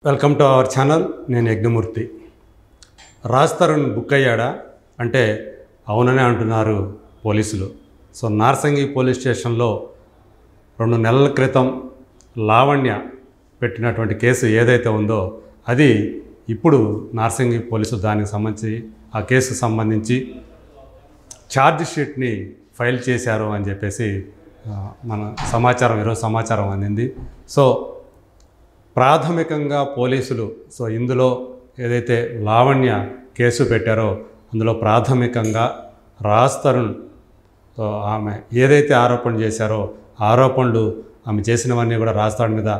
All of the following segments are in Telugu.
Welcome to our channel. నేను యజ్ఞమూర్తి. రాజ్ తరుణ్ బుక్ అయ్యాడా అంటే అవుననే అంటున్నారు పోలీసులు. సో నార్సింగి పోలీస్ స్టేషన్లో 2 నెలల క్రితం లావణ్య పెట్టినటువంటి కేసు ఏదైతే ఉందో అది ఇప్పుడు నార్సింగి పోలీసులు దానికి సంబంధించి ఆ కేసుకు సంబంధించి ఛార్జ్ షీట్ని ఫైల్ చేశారు అని చెప్పేసి మన ఈరోజు సమాచారం అందింది. సో ప్రాథమికంగా పోలీసులు ఇందులో ఏదైతే లావణ్య కేసు పెట్టారో అందులో ప్రాథమికంగా రాజ్ తరుణ్ ఆమె ఏదైతే ఆరోపణలు చేశారో ఆరోపణలు ఆమె చేసినవన్నీ కూడా రాజ్ తరుణ్ మీద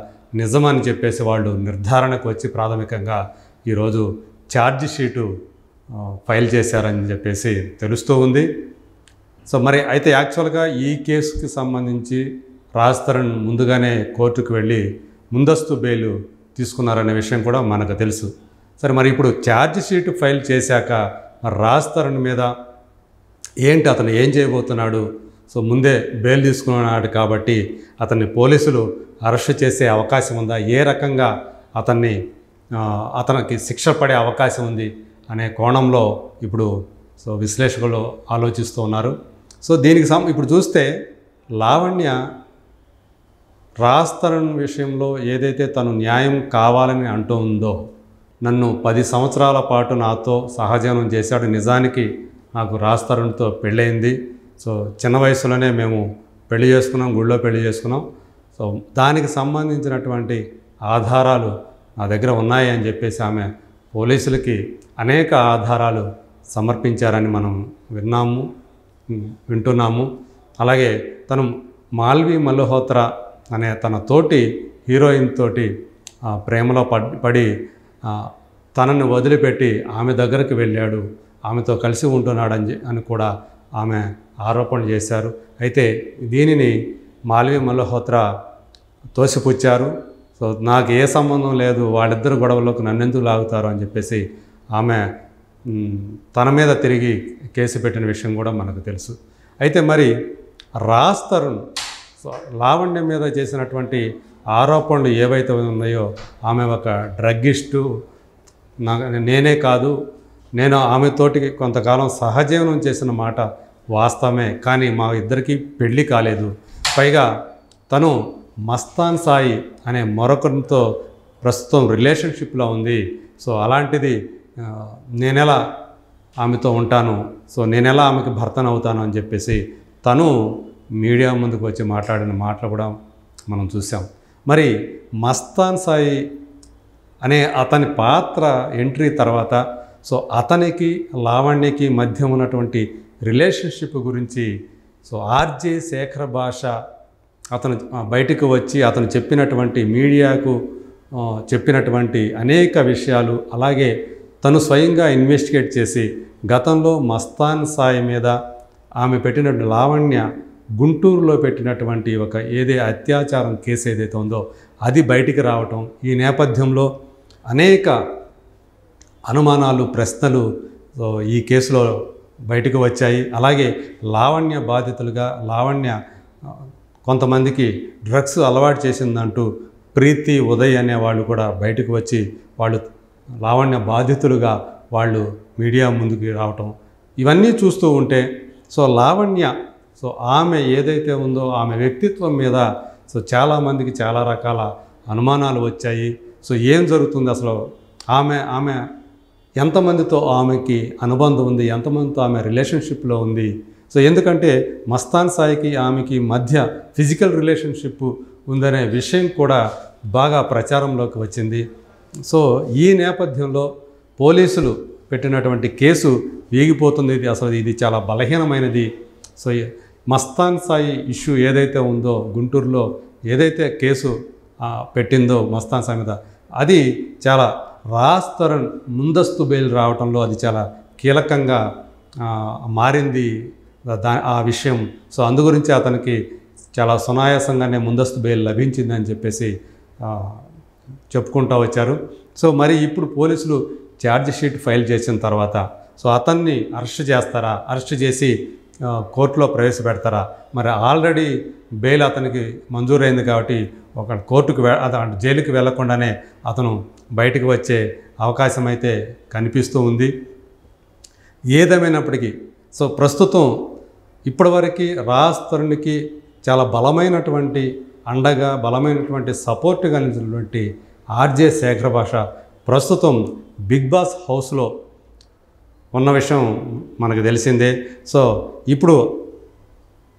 నిజమని చెప్పేసి వాళ్ళు నిర్ధారణకు వచ్చి ప్రాథమికంగా ఈరోజు ఛార్జ్ షీటు ఫైల్ చేశారని చెప్పేసి తెలుస్తూ ఉంది. సో మరి అయితే యాక్చువల్గా ఈ కేసుకి సంబంధించి రాజ్ తరుణ్ ముందుగానే కోర్టుకు వెళ్ళి ముందస్తు బెయిల్ తీసుకున్నారనే విషయం కూడా మనకు తెలుసు. సరే మరి ఇప్పుడు ఛార్జ్ షీట్ ఫైల్ చేశాక మరి రాజ్ తరుణ్ మీద ఏంటి, అతను ఏం చేయబోతున్నాడు? సో ముందే బెయిల్ తీసుకున్నాడు కాబట్టి అతన్ని పోలీసులు అరెస్ట్ చేసే అవకాశం ఉందా, ఏ రకంగా అతనికి శిక్ష పడే అవకాశం ఉంది అనే కోణంలో ఇప్పుడు విశ్లేషకులు ఆలోచిస్తూ ఉన్నారు. సో దీనికి ఇప్పుడు చూస్తే లావణ్య రాజ్ తరుణ్ విషయంలో ఏదైతే తను న్యాయం కావాలని అంటూ ఉందో, నన్ను 10 సంవత్సరాల పాటు నాతో సహజీవనం చేశాడు, నిజానికి నాకు రాజ్ తరుణ్తో పెళ్ళయింది, సో చిన్న వయసులోనే మేము పెళ్లి చేసుకున్నాం, గుళ్ళో పెళ్లి చేసుకున్నాం, సో దానికి సంబంధించినటువంటి ఆధారాలు నా దగ్గర ఉన్నాయి అని చెప్పేసి ఆమె పోలీసులకి అనేక ఆధారాలు సమర్పించారని మనం వింటున్నాము. అలాగే తను మాల్వి మల్హోత్రా అనే తన తోటి హీరోయిన్ తోటి ప్రేమలో పడి తనని వదిలిపెట్టి ఆమె దగ్గరికి వెళ్ళాడు, ఆమెతో కలిసి ఉంటున్నాడని కూడా ఆమె ఆరోపణ చేశారు. అయితే దీనిని మాల్వి మల్హోత్రా తోసిపుచ్చారు. సో నాకు ఏ సంబంధం లేదు, వాళ్ళిద్దరు గొడవలోకి నన్నెందుకు లాగుతారు అని చెప్పేసి ఆమె తన మీద తిరిగి కేసు పెట్టిన విషయం కూడా మనకు తెలుసు. అయితే మరి రాజ్ తరుణ్ లావణ్య మీద చేసినటువంటి ఆరోపణలు ఏవైతే ఉన్నాయో, ఆమె ఒక డ్రగ్గిస్టు, నేనే కాదు, నేను ఆమెతోటి కొంతకాలం సహజీవనం చేసిన మాట వాస్తవమే, కానీ మా ఇద్దరికీ పెళ్ళి కాలేదు, పైగా తను మస్తాన్ సాయి అనే మరొకరితో ప్రస్తుతం రిలేషన్షిప్లో ఉంది, సో అలాంటిది నేనెలా ఆమెతో ఉంటాను, సో నేనెలా ఆమెకి భర్తను అవుతాను అని చెప్పేసి తను మీడియా ముందుకు వచ్చి మాట్లాడిన మాటలు కూడా మనం చూసాం. మరి మస్తాన్ సాయి అనే అతని పాత్ర ఎంట్రీ తర్వాత సో అతనికి లావణ్యకి మధ్య ఉన్నటువంటి రిలేషన్షిప్ గురించి ఆర్జే శేఖర్ భాష అతను బయటకు వచ్చి అతను చెప్పినటువంటి మీడియాకు చెప్పినటువంటి అనేక విషయాలు, అలాగే తను స్వయంగా ఇన్వెస్టిగేట్ చేసి గతంలో మస్తాన్ సాయి మీద ఆమె పెట్టినటువంటి లావణ్య గుంటూరులో పెట్టినటువంటి ఒక అత్యాచారం కేసు ఏదైతే ఉందో అది బయటికి రావటం, ఈ నేపథ్యంలో అనేక అనుమానాలు, ప్రశ్నలు ఈ కేసులో బయటకు వచ్చాయి. అలాగే లావణ్య బాధితులుగా లావణ్య కొంతమందికి డ్రగ్స్ అలవాటు చేసిందంటూ ప్రీతి, ఉదయ్ అనే వాళ్ళు కూడా బయటకు వచ్చి వాళ్ళు లావణ్య బాధితులుగా వాళ్ళు మీడియా ముందుకు రావటం, ఇవన్నీ చూస్తూ ఉంటే లావణ్య ఆమె ఏదైతే ఉందో ఆమె వ్యక్తిత్వం మీద చాలామందికి చాలా రకాల అనుమానాలు వచ్చాయి. ఏం జరుగుతుంది అసలు, ఆమె ఎంతమందితో ఆమెకి అనుబంధం ఉంది, ఎంతమందితో ఆమె రిలేషన్షిప్లో ఉంది, ఎందుకంటే మస్తాన్ సాయికి ఆమెకి మధ్య ఫిజికల్ రిలేషన్షిప్ ఉందనే విషయం కూడా బాగా ప్రచారంలోకి వచ్చింది. ఈ నేపథ్యంలో పోలీసులు పెట్టినటువంటి కేసు వీగిపోతుంది. ఇది చాలా బలహీనమైనది. మస్తాన్ సాయి ఇష్యూ ఏదైతే ఉందో, గుంటూరులో ఏదైతే కేసు పెట్టిందో మస్తాన్ సాయి మీద, అది చాలా రాజ్ తరుణ్ ముందస్తు బెయిల్ రావడంలో అది చాలా కీలకంగా మారింది ఆ విషయం. అందుగురించి అతనికి చాలా సునాయాసంగానే ముందస్తు బెయిల్ లభించిందని చెప్పేసి చెప్పుకుంటూ వచ్చారు. మరి ఇప్పుడు పోలీసులు ఛార్జ్ షీట్ ఫైల్ చేసిన తర్వాత అతన్ని అరెస్ట్ చేస్తారా, అరెస్ట్ చేసి కోర్టులో ప్రవేశపెడతారా? మరి ఆల్రెడీ బెయిల్ అతనికి మంజూరైంది కాబట్టి ఒక కోర్టుకు అతను జైలుకి వెళ్లకుండానే అతను బయటకు వచ్చే అవకాశం అయితే కనిపిస్తూ ఉంది. ఏదేమైనప్పటికీ సో ప్రస్తుతం ఇప్పటివరకు రాజ్ తరుణ్కి చాలా బలమైనటువంటి అండగా, బలమైనటువంటి సపోర్ట్గా నిలిచినటువంటి ఆర్జే శేఖర్ భాష ప్రస్తుతం బిగ్ బాస్ హౌస్లో ఉన్న విషయం మనకు తెలిసిందే. సో ఇప్పుడు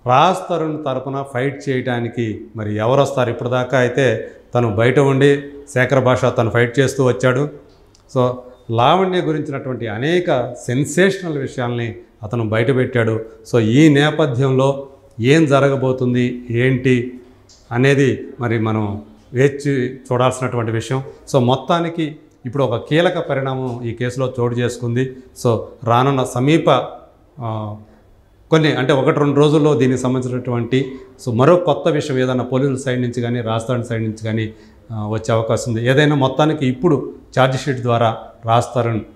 రాజ్ తరుణ్ తరపున ఫైట్ చేయడానికి మరి ఎవరు వస్తారు? ఇప్పటిదాకా అయితే తను బయట ఉండి శేఖర్ భాష తను ఫైట్ చేస్తూ వచ్చాడు. సో లావణ్య గురించినటువంటి అనేక సెన్సేషనల్ విషయాల్ని అతను బయటపెట్టాడు. సో ఈ నేపథ్యంలో ఏం జరగబోతుంది ఏంటి అనేది మరి మనం వేచి చూడాల్సినటువంటి విషయం. సో మొత్తానికి ఇప్పుడు ఒక కీలక పరిణామం ఈ కేసులో చోటు చేసుకుంది. సో రానున్న సమీప కొన్ని అంటే 1-2 రోజుల్లో దీనికి సంబంధించినటువంటి సో మరో కొత్త విషయం ఏదైనా పోలీసుల సైడ్ నుంచి కానీ రాజ్ సైడ్ నుంచి కానీ వచ్చే అవకాశం ఉంది. ఏదైనా మొత్తానికి ఇప్పుడు ఛార్జ్ షీట్ ద్వారా రాజ్ తరుణ్